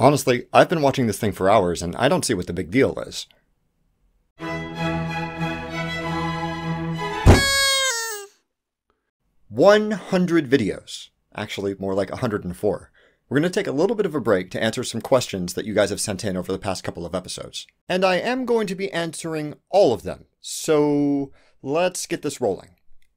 Honestly, I've been watching this thing for hours and I don't see what the big deal is. 100 videos. Actually, more like 104. We're going to take a little bit of a break to answer some questions that you guys have sent in over the past couple of episodes. And I am going to be answering all of them. So let's get this rolling.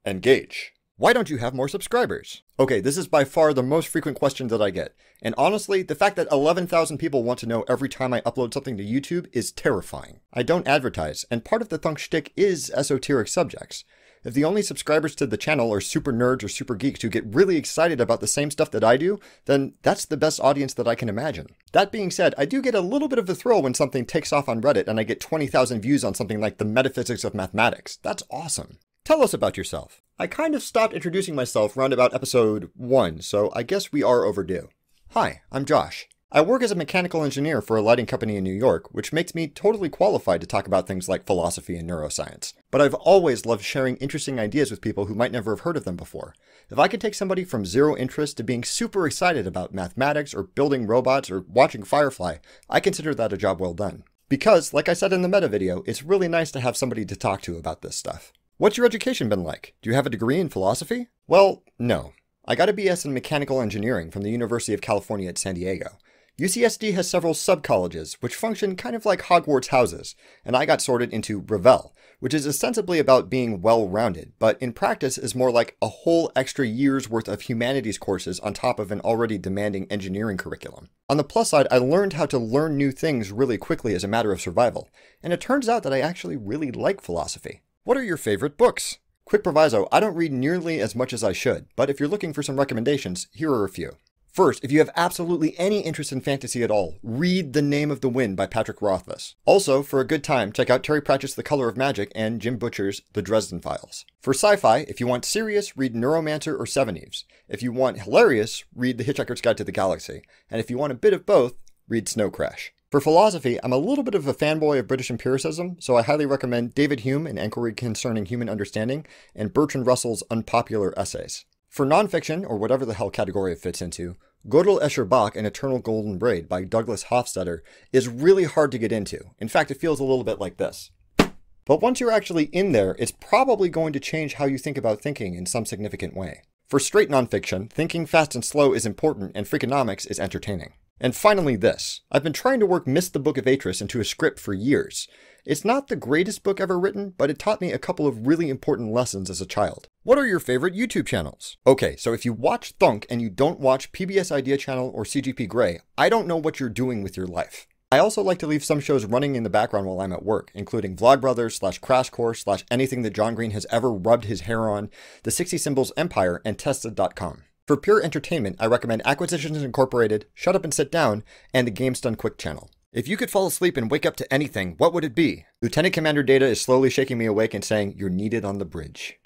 Engage. Why don't you have more subscribers? Okay, this is by far the most frequent question that I get. And honestly, the fact that 11,000 people want to know every time I upload something to YouTube is terrifying. I don't advertise, and part of the Thunk shtick is esoteric subjects. If the only subscribers to the channel are super nerds or super geeks who get really excited about the same stuff that I do, then that's the best audience that I can imagine. That being said, I do get a little bit of a thrill when something takes off on Reddit and I get 20,000 views on something like the metaphysics of mathematics. That's awesome. Tell us about yourself. I kind of stopped introducing myself around about episode 1, so I guess we are overdue. Hi, I'm Josh. I work as a mechanical engineer for a lighting company in New York, which makes me totally qualified to talk about things like philosophy and neuroscience. But I've always loved sharing interesting ideas with people who might never have heard of them before. If I could take somebody from zero interest to being super excited about mathematics or building robots or watching Firefly, I consider that a job well done. Because, like I said in the meta video, it's really nice to have somebody to talk to about this stuff. What's your education been like? Do you have a degree in philosophy? Well, no. I got a BS in mechanical engineering from the University of California at San Diego. UCSD has several sub-colleges, which function kind of like Hogwarts houses, and I got sorted into Revel, which is ostensibly about being well-rounded, but in practice is more like a whole extra year's worth of humanities courses on top of an already demanding engineering curriculum. On the plus side, I learned how to learn new things really quickly as a matter of survival, and it turns out that I actually really like philosophy. What are your favorite books? Quick proviso, I don't read nearly as much as I should, but if you're looking for some recommendations, here are a few. First, if you have absolutely any interest in fantasy at all, read The Name of the Wind by Patrick Rothfuss. Also, for a good time, check out Terry Pratchett's The Color of Magic and Jim Butcher's The Dresden Files. For sci-fi, if you want serious, read Neuromancer or Seven Eves. If you want hilarious, read The Hitchhiker's Guide to the Galaxy. And if you want a bit of both, read Snow Crash. For philosophy, I'm a little bit of a fanboy of British empiricism, so I highly recommend David Hume, An Inquiry Concerning Human Understanding, and Bertrand Russell's Unpopular Essays. For nonfiction, or whatever the hell category it fits into, Gödel Escher Bach, An Eternal Golden Braid by Douglas Hofstadter is really hard to get into. In fact, it feels a little bit like this. But once you're actually in there, it's probably going to change how you think about thinking in some significant way. For straight nonfiction, Thinking Fast and Slow is important and Freakonomics is entertaining. And finally this. I've been trying to work Myst the Book of Atreus into a script for years. It's not the greatest book ever written, but it taught me a couple of really important lessons as a child. What are your favorite YouTube channels? Okay, so if you watch Thunk and you don't watch PBS Idea Channel or CGP Grey, I don't know what you're doing with your life. I also like to leave some shows running in the background while I'm at work, including Vlogbrothers / Crash Course / anything that John Green has ever rubbed his hair on, the 60 Symbols Empire, and Tested.com. For pure entertainment, I recommend Acquisitions Incorporated, Shut Up and Sit Down, and the Games Done Quick channel. If you could fall asleep and wake up to anything, what would it be? Lieutenant Commander Data is slowly shaking me awake and saying, "You're needed on the bridge."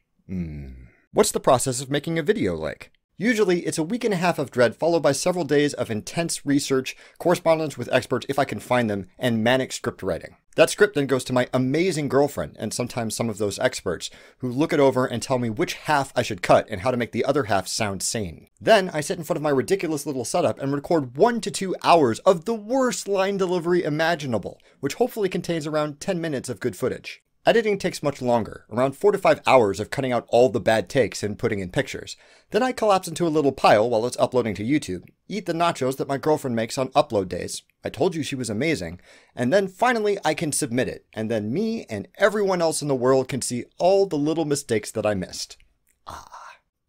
What's the process of making a video like? Usually, it's a week and a half of dread followed by several days of intense research, correspondence with experts if I can find them, and manic script writing. That script then goes to my amazing girlfriend, and sometimes some of those experts, who look it over and tell me which half I should cut and how to make the other half sound sane. Then, I sit in front of my ridiculous little setup and record 1 to 2 hours of the worst line delivery imaginable, which hopefully contains around 10 minutes of good footage. Editing takes much longer, around 4 to 5 hours of cutting out all the bad takes and putting in pictures. Then I collapse into a little pile while it's uploading to YouTube, eat the nachos that my girlfriend makes on upload days. I told you she was amazing. And then finally I can submit it, and then me and everyone else in the world can see all the little mistakes that I missed.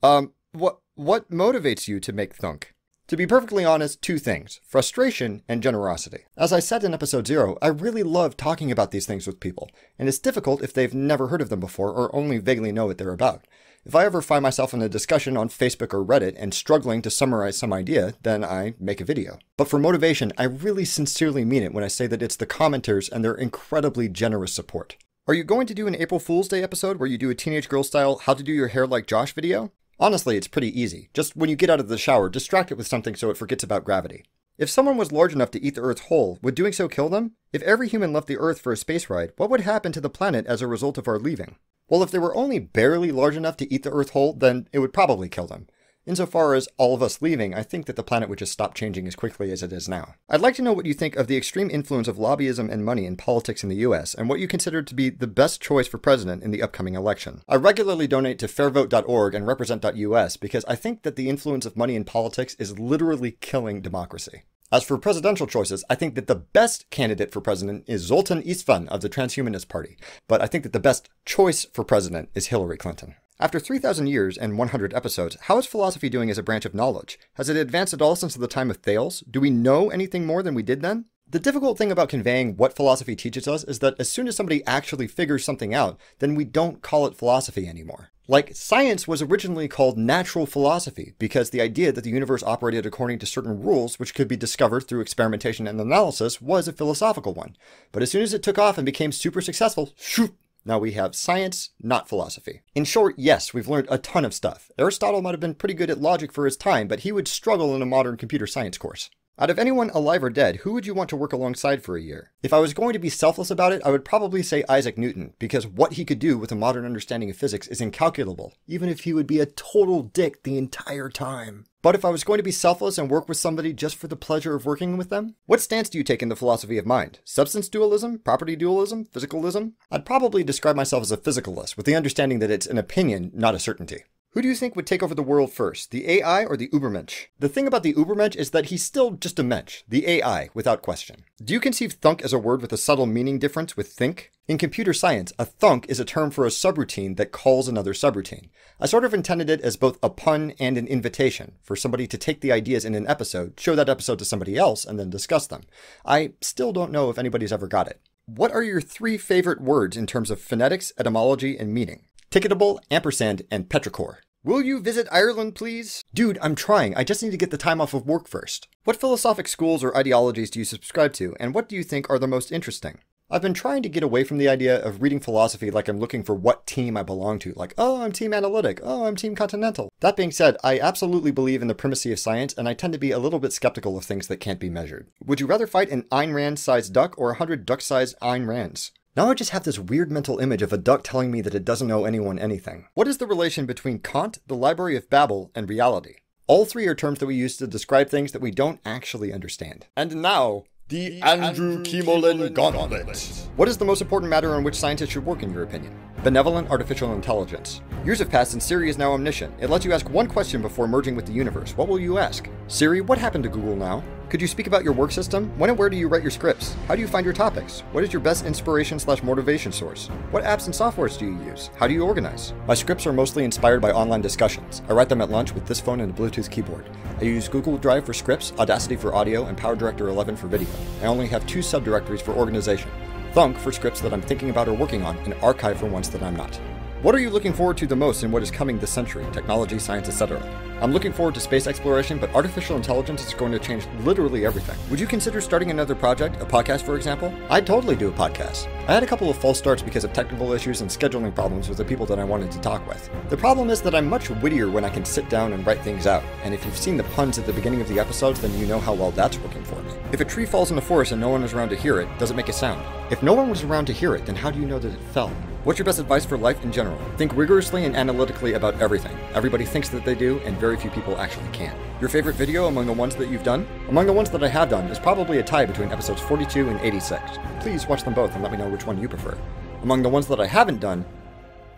What motivates you to make Thunk? To be perfectly honest, 2 things: frustration and generosity. As I said in episode 0, I really love talking about these things with people, and it's difficult if they've never heard of them before or only vaguely know what they're about. If I ever find myself in a discussion on Facebook or Reddit and struggling to summarize some idea, then I make a video. But for motivation, I really sincerely mean it when I say that it's the commenters and their incredibly generous support. Are you going to do an April Fool's Day episode where you do a teenage girl style "How to Do Your Hair Like Josh" video? Honestly, it's pretty easy. Just when you get out of the shower, distract it with something so it forgets about gravity. If someone was large enough to eat the Earth whole, would doing so kill them? If every human left the Earth for a space ride, what would happen to the planet as a result of our leaving? Well, if they were only barely large enough to eat the Earth whole, then it would probably kill them. Insofar as all of us leaving, I think that the planet would just stop changing as quickly as it is now. I'd like to know what you think of the extreme influence of lobbyism and money in politics in the US, and what you consider to be the best choice for president in the upcoming election. I regularly donate to fairvote.org and represent.us because I think that the influence of money in politics is literally killing democracy. As for presidential choices, I think that the best candidate for president is Zoltan Istvan of the Transhumanist Party, but I think that the best choice for president is Hillary Clinton. After 3,000 years and 100 episodes, how is philosophy doing as a branch of knowledge? Has it advanced at all since the time of Thales? Do we know anything more than we did then? The difficult thing about conveying what philosophy teaches us is that as soon as somebody actually figures something out, then we don't call it philosophy anymore. Like, science was originally called natural philosophy because the idea that the universe operated according to certain rules which could be discovered through experimentation and analysis was a philosophical one. But as soon as it took off and became super successful, shoo, now we have science, not philosophy. In short, yes, we've learned a ton of stuff. Aristotle might have been pretty good at logic for his time, but he would struggle in a modern computer science course. Out of anyone alive or dead, who would you want to work alongside for a year? If I was going to be selfless about it, I would probably say Isaac Newton, because what he could do with a modern understanding of physics is incalculable, even if he would be a total dick the entire time. But if I was going to be selfless and work with somebody just for the pleasure of working with them, what stance do you take in the philosophy of mind? Substance dualism? Property dualism? Physicalism? I'd probably describe myself as a physicalist, with the understanding that it's an opinion, not a certainty. Who do you think would take over the world first, the AI or the Ubermensch? The thing about the Ubermensch is that he's still just a mensch, the AI, without question. Do you conceive thunk as a word with a subtle meaning difference with think? In computer science, a thunk is a term for a subroutine that calls another subroutine. I sort of intended it as both a pun and an invitation for somebody to take the ideas in an episode, show that episode to somebody else, and then discuss them. I still don't know if anybody's ever got it. What are your 3 favorite words in terms of phonetics, etymology, and meaning? Ticketable, ampersand, and petrichor. Will you visit Ireland, please? Dude, I'm trying. I just need to get the time off of work first. What philosophic schools or ideologies do you subscribe to, and what do you think are the most interesting? I've been trying to get away from the idea of reading philosophy like I'm looking for what team I belong to. Like, oh, I'm Team Analytic. Oh, I'm Team Continental. That being said, I absolutely believe in the primacy of science, and I tend to be a little bit skeptical of things that can't be measured. Would you rather fight an Ayn Rand-sized duck or 100 duck-sized Ayn Rands? Now I just have this weird mental image of a duck telling me that it doesn't owe anyone anything. What is the relation between Kant, the Library of Babel, and reality? All 3 are terms that we use to describe things that we don't actually understand. And now, the Andrew Kiemelen Gauntlet. What is the most important matter on which scientists should work in your opinion? Benevolent artificial intelligence. Years have passed and Siri is now omniscient. It lets you ask one question before merging with the universe. What will you ask? Siri, what happened to Google Now? Could you speak about your work system? When and where do you write your scripts? How do you find your topics? What is your best inspiration/motivation source? What apps and softwares do you use? How do you organize? My scripts are mostly inspired by online discussions. I write them at lunch with this phone and a Bluetooth keyboard. I use Google Drive for scripts, Audacity for audio, and PowerDirector 11 for video. I only have 2 subdirectories for organization. Thunk for scripts that I'm thinking about or working on, and Archive for ones that I'm not. What are you looking forward to the most in what is coming this century? Technology, science, etc. I'm looking forward to space exploration, but artificial intelligence is going to change literally everything. Would you consider starting another project, a podcast for example? I'd totally do a podcast. I had a couple of false starts because of technical issues and scheduling problems with the people that I wanted to talk with. The problem is that I'm much wittier when I can sit down and write things out, and if you've seen the puns at the beginning of the episodes, then you know how well that's working for me. If a tree falls in the forest and no one is around to hear it, does it make a sound? If no one was around to hear it, then how do you know that it fell? What's your best advice for life in general? Think rigorously and analytically about everything. Everybody thinks that they do, and very few people actually can. Your favorite video among the ones that you've done? Among the ones that I have done is probably a tie between episodes 42 and 86. Please watch them both and let me know which one you prefer. Among the ones that I haven't done,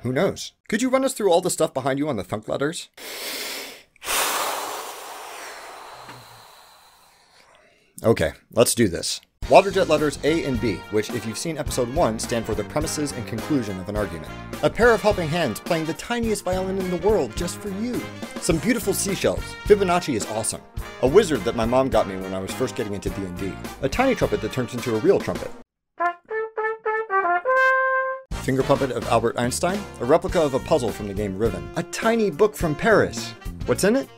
who knows? Could you run us through all the stuff behind you on the Thunk letters? Okay, let's do this. Waterjet letters A and B, which if you've seen episode 1, stand for the premises and conclusion of an argument. A pair of helping hands playing the tiniest violin in the world just for you. Some beautiful seashells. Fibonacci is awesome. A wizard that my mom got me when I was first getting into D&D. A tiny trumpet that turns into a real trumpet. Finger puppet of Albert Einstein. A replica of a puzzle from the game Riven. A tiny book from Paris. What's in it?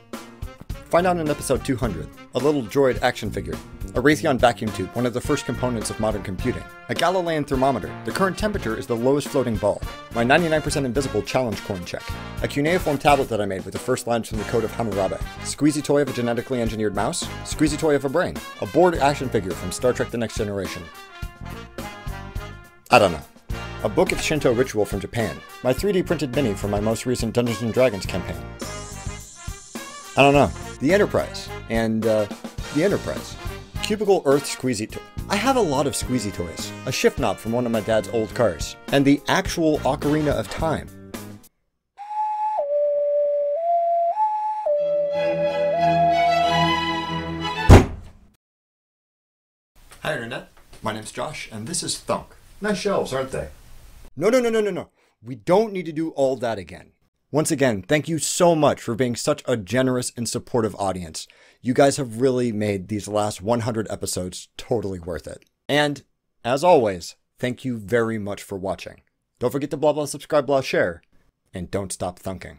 Find out in episode 200. A little droid action figure. A Raytheon vacuum tube, one of the first components of modern computing. A Galilean thermometer. The current temperature is the lowest floating ball. My 99% invisible challenge coin check. A cuneiform tablet that I made with the first lines from the Code of Hammurabi. Squeezy toy of a genetically engineered mouse. Squeezy toy of a brain. A board action figure from Star Trek The Next Generation. I don't know. A book of Shinto ritual from Japan. My 3D printed mini from my most recent Dungeons & Dragons campaign. I don't know. The Enterprise. And, the Enterprise. Cubicle Earth Squeezy Toy. I have a lot of squeezy toys. A shift knob from one of my dad's old cars. And the actual Ocarina of Time. Hi Internet, my name's Josh, and this is Thunk. Nice shelves, aren't they? No. We don't need to do all that again. Once again, thank you so much for being such a generous and supportive audience. You guys have really made these last 100 episodes totally worth it. And, as always, thank you very much for watching. Don't forget to blah blah subscribe blah share, and don't stop thunking.